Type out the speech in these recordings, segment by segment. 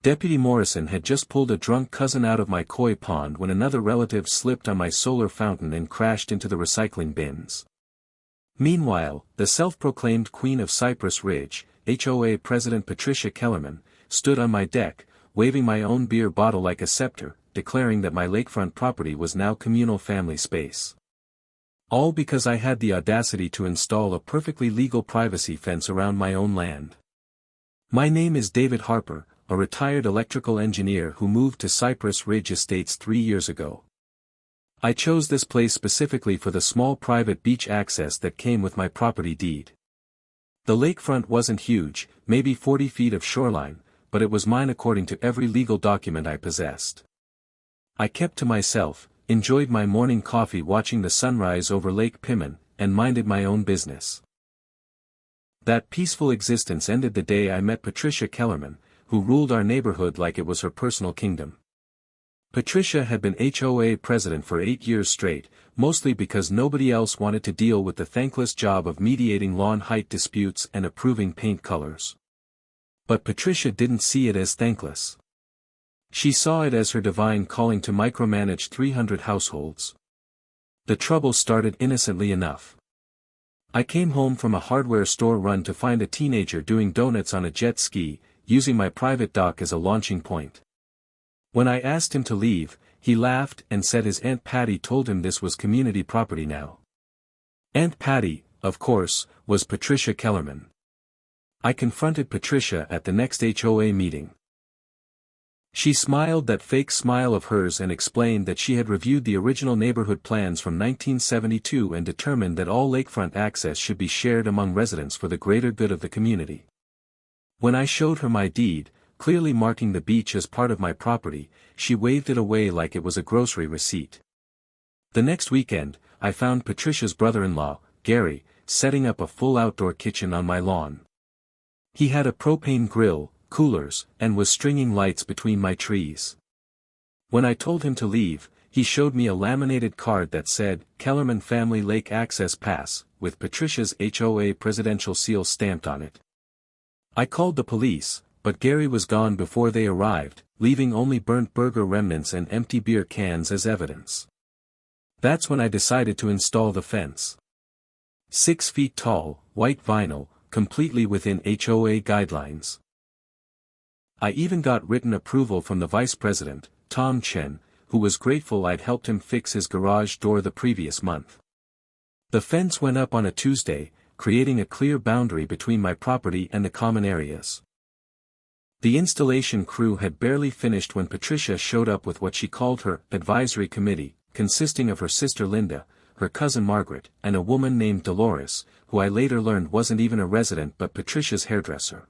Deputy Morrison had just pulled a drunk cousin out of my koi pond when another relative slipped on my solar fountain and crashed into the recycling bins. Meanwhile, the self-proclaimed Queen of Cypress Ridge, HOA President Patricia Kellerman, stood on my deck, waving my own beer bottle like a scepter, declaring that my lakefront property was now communal family space. All because I had the audacity to install a perfectly legal privacy fence around my own land. My name is David Harper, a retired electrical engineer who moved to Cypress Ridge Estates 3 years ago. I chose this place specifically for the small private beach access that came with my property deed. The lakefront wasn't huge, maybe 40 feet of shoreline, but it was mine according to every legal document I possessed. I kept to myself, enjoyed my morning coffee watching the sunrise over Lake Pimmin, and minded my own business. That peaceful existence ended the day I met Patricia Kellerman, who ruled our neighborhood like it was her personal kingdom. Patricia had been HOA president for 8 years straight, mostly because nobody else wanted to deal with the thankless job of mediating lawn height disputes and approving paint colors. But Patricia didn't see it as thankless. She saw it as her divine calling to micromanage 300 households. The trouble started innocently enough. I came home from a hardware store run to find a teenager doing donuts on a jet ski, using my private dock as a launching point. When I asked him to leave, he laughed and said his Aunt Patty told him this was community property now. Aunt Patty, of course, was Patricia Kellerman. I confronted Patricia at the next HOA meeting. She smiled that fake smile of hers and explained that she had reviewed the original neighborhood plans from 1972 and determined that all lakefront access should be shared among residents for the greater good of the community. When I showed her my deed, clearly marking the beach as part of my property, she waved it away like it was a grocery receipt. The next weekend, I found Patricia's brother-in-law, Gary, setting up a full outdoor kitchen on my lawn. He had a propane grill, coolers, and was stringing lights between my trees. When I told him to leave, he showed me a laminated card that said, Kellerman Family Lake Access Pass, with Patricia's HOA presidential seal stamped on it. I called the police, but Gary was gone before they arrived, leaving only burnt burger remnants and empty beer cans as evidence. That's when I decided to install the fence. 6 feet tall, white vinyl, completely within HOA guidelines. I even got written approval from the vice president, Tom Chen, who was grateful I'd helped him fix his garage door the previous month. The fence went up on a Tuesday, creating a clear boundary between my property and the common areas. The installation crew had barely finished when Patricia showed up with what she called her advisory committee, consisting of her sister Linda, her cousin Margaret, and a woman named Dolores, who I later learned wasn't even a resident but Patricia's hairdresser.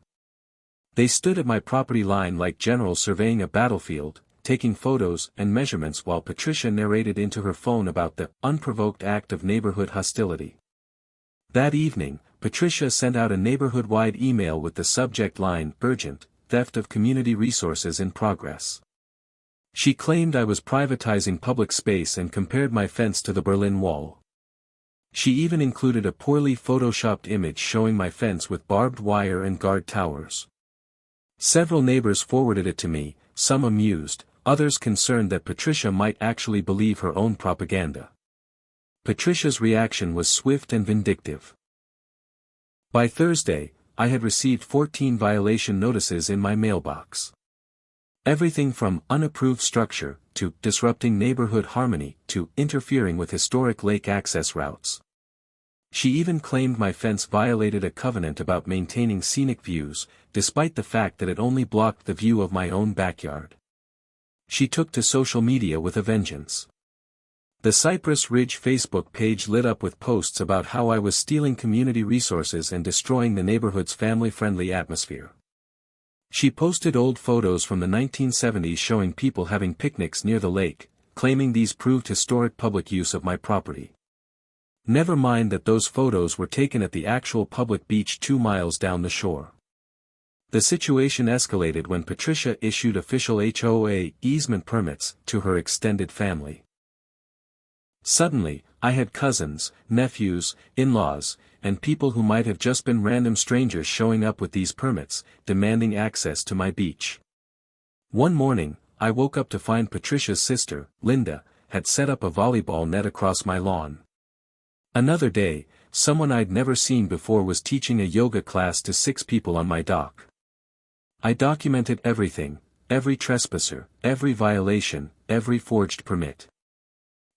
They stood at my property line like generals surveying a battlefield, taking photos and measurements while Patricia narrated into her phone about the unprovoked act of neighborhood hostility. That evening, Patricia sent out a neighborhood-wide email with the subject line, Urgent, Theft of Community Resources in Progress. She claimed I was privatizing public space and compared my fence to the Berlin Wall. She even included a poorly photoshopped image showing my fence with barbed wire and guard towers. Several neighbors forwarded it to me, some amused, others concerned that Patricia might actually believe her own propaganda. Patricia's reaction was swift and vindictive. By Thursday, I had received 14 violation notices in my mailbox. Everything from unapproved structure, to disrupting neighborhood harmony, to interfering with historic lake access routes. She even claimed my fence violated a covenant about maintaining scenic views, despite the fact that it only blocked the view of my own backyard. She took to social media with a vengeance. The Cypress Ridge Facebook page lit up with posts about how I was stealing community resources and destroying the neighborhood's family-friendly atmosphere. She posted old photos from the 1970s showing people having picnics near the lake, claiming these proved historic public use of my property. Never mind that those photos were taken at the actual public beach 2 miles down the shore. The situation escalated when Patricia issued official HOA easement permits to her extended family. Suddenly, I had cousins, nephews, in-laws, and people who might have just been random strangers showing up with these permits, demanding access to my beach. One morning, I woke up to find Patricia's sister, Linda, had set up a volleyball net across my lawn. Another day, someone I'd never seen before was teaching a yoga class to 6 people on my dock. I documented everything, every trespasser, every violation, every forged permit.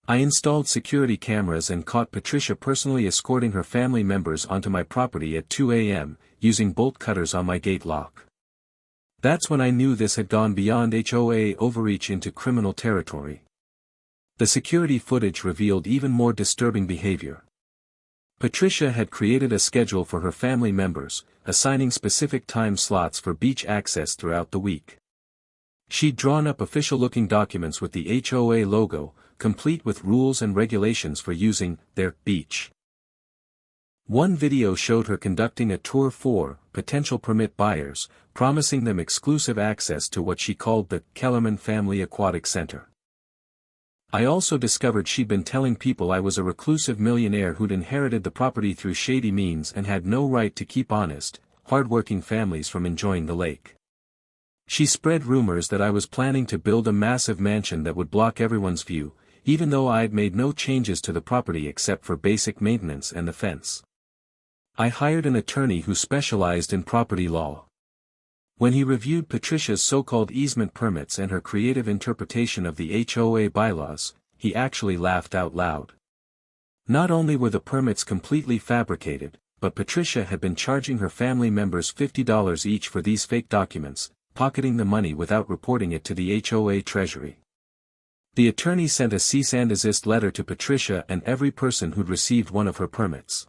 I installed security cameras and caught Patricia personally escorting her family members onto my property at 2 a.m., using bolt cutters on my gate lock. That's when I knew this had gone beyond HOA overreach into criminal territory. The security footage revealed even more disturbing behavior. Patricia had created a schedule for her family members, assigning specific time slots for beach access throughout the week. She'd drawn up official-looking documents with the HOA logo, complete with rules and regulations for using their beach. One video showed her conducting a tour for potential permit buyers, promising them exclusive access to what she called the Kellerman Family Aquatic Center. I also discovered she'd been telling people I was a reclusive millionaire who'd inherited the property through shady means and had no right to keep honest, hard-working families from enjoying the lake. She spread rumors that I was planning to build a massive mansion that would block everyone's view, even though I'd made no changes to the property except for basic maintenance and the fence. I hired an attorney who specialized in property law. When he reviewed Patricia's so-called easement permits and her creative interpretation of the HOA bylaws, he actually laughed out loud. Not only were the permits completely fabricated, but Patricia had been charging her family members $50 each for these fake documents, pocketing the money without reporting it to the HOA treasury. The attorney sent a cease and desist letter to Patricia and every person who'd received one of her permits.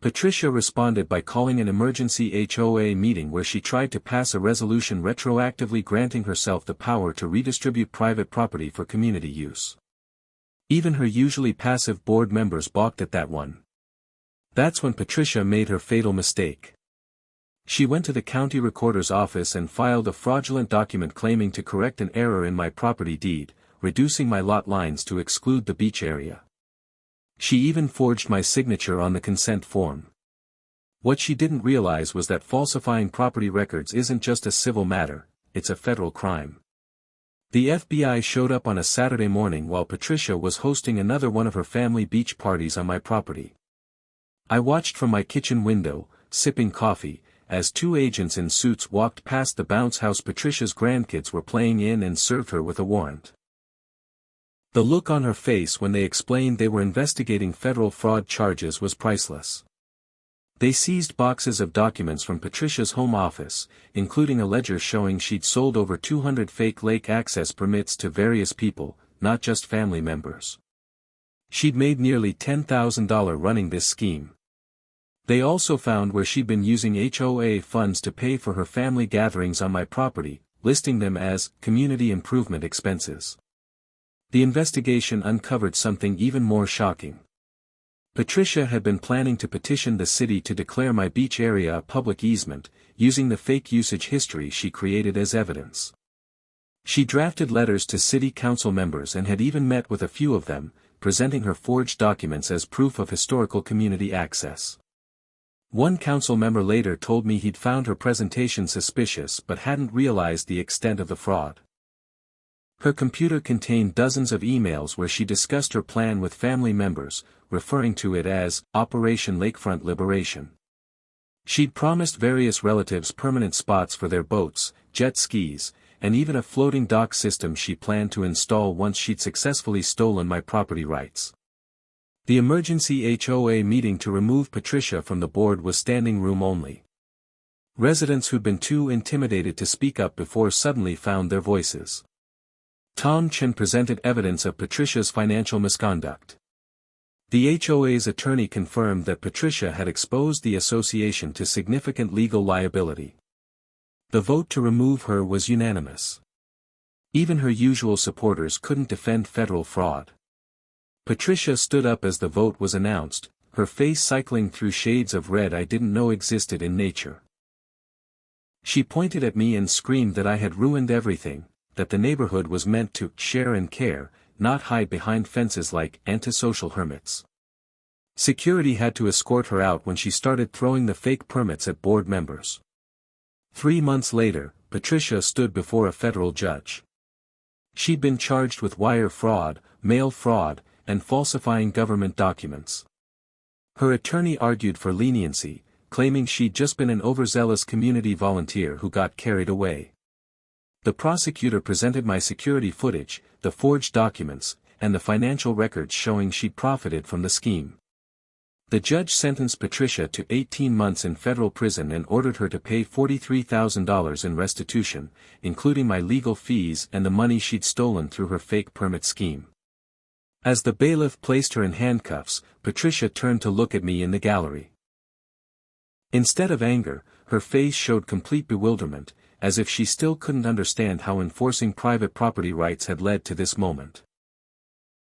Patricia responded by calling an emergency HOA meeting where she tried to pass a resolution retroactively granting herself the power to redistribute private property for community use. Even her usually passive board members balked at that one. That's when Patricia made her fatal mistake. She went to the county recorder's office and filed a fraudulent document claiming to correct an error in my property deed, reducing my lot lines to exclude the beach area. She even forged my signature on the consent form. What she didn't realize was that falsifying property records isn't just a civil matter, it's a federal crime. The FBI showed up on a Saturday morning while Patricia was hosting another one of her family beach parties on my property. I watched from my kitchen window, sipping coffee, as 2 agents in suits walked past the bounce house Patricia's grandkids were playing in and served her with a warrant. The look on her face when they explained they were investigating federal fraud charges was priceless. They seized boxes of documents from Patricia's home office, including a ledger showing she'd sold over 200 fake lake access permits to various people, not just family members. She'd made nearly $10,000 running this scheme. They also found where she'd been using HOA funds to pay for her family gatherings on my property, listing them as community improvement expenses. The investigation uncovered something even more shocking. Patricia had been planning to petition the city to declare my beach area a public easement, using the fake usage history she created as evidence. She drafted letters to city council members and had even met with a few of them, presenting her forged documents as proof of historical community access. One council member later told me he'd found her presentation suspicious but hadn't realized the extent of the fraud. Her computer contained dozens of emails where she discussed her plan with family members, referring to it as Operation Lakefront Liberation. She'd promised various relatives permanent spots for their boats, jet skis, and even a floating dock system she planned to install once she'd successfully stolen my property rights. The emergency HOA meeting to remove Patricia from the board was standing room only. Residents who'd been too intimidated to speak up before suddenly found their voices. Tom Chen presented evidence of Patricia's financial misconduct. The HOA's attorney confirmed that Patricia had exposed the association to significant legal liability. The vote to remove her was unanimous. Even her usual supporters couldn't defend federal fraud. Patricia stood up as the vote was announced, her face cycling through shades of red I didn't know existed in nature. She pointed at me and screamed that I had ruined everything, that the neighborhood was meant to share and care, not hide behind fences like antisocial hermits. Security had to escort her out when she started throwing the fake permits at board members. 3 months later, Patricia stood before a federal judge. She'd been charged with wire fraud, mail fraud, and falsifying government documents. Her attorney argued for leniency, claiming she'd just been an overzealous community volunteer who got carried away. The prosecutor presented my security footage, the forged documents, and the financial records showing she'd profited from the scheme. The judge sentenced Patricia to 18 months in federal prison and ordered her to pay $43,000 in restitution, including my legal fees and the money she'd stolen through her fake permit scheme. As the bailiff placed her in handcuffs, Patricia turned to look at me in the gallery. Instead of anger, her face showed complete bewilderment, as if she still couldn't understand how enforcing private property rights had led to this moment.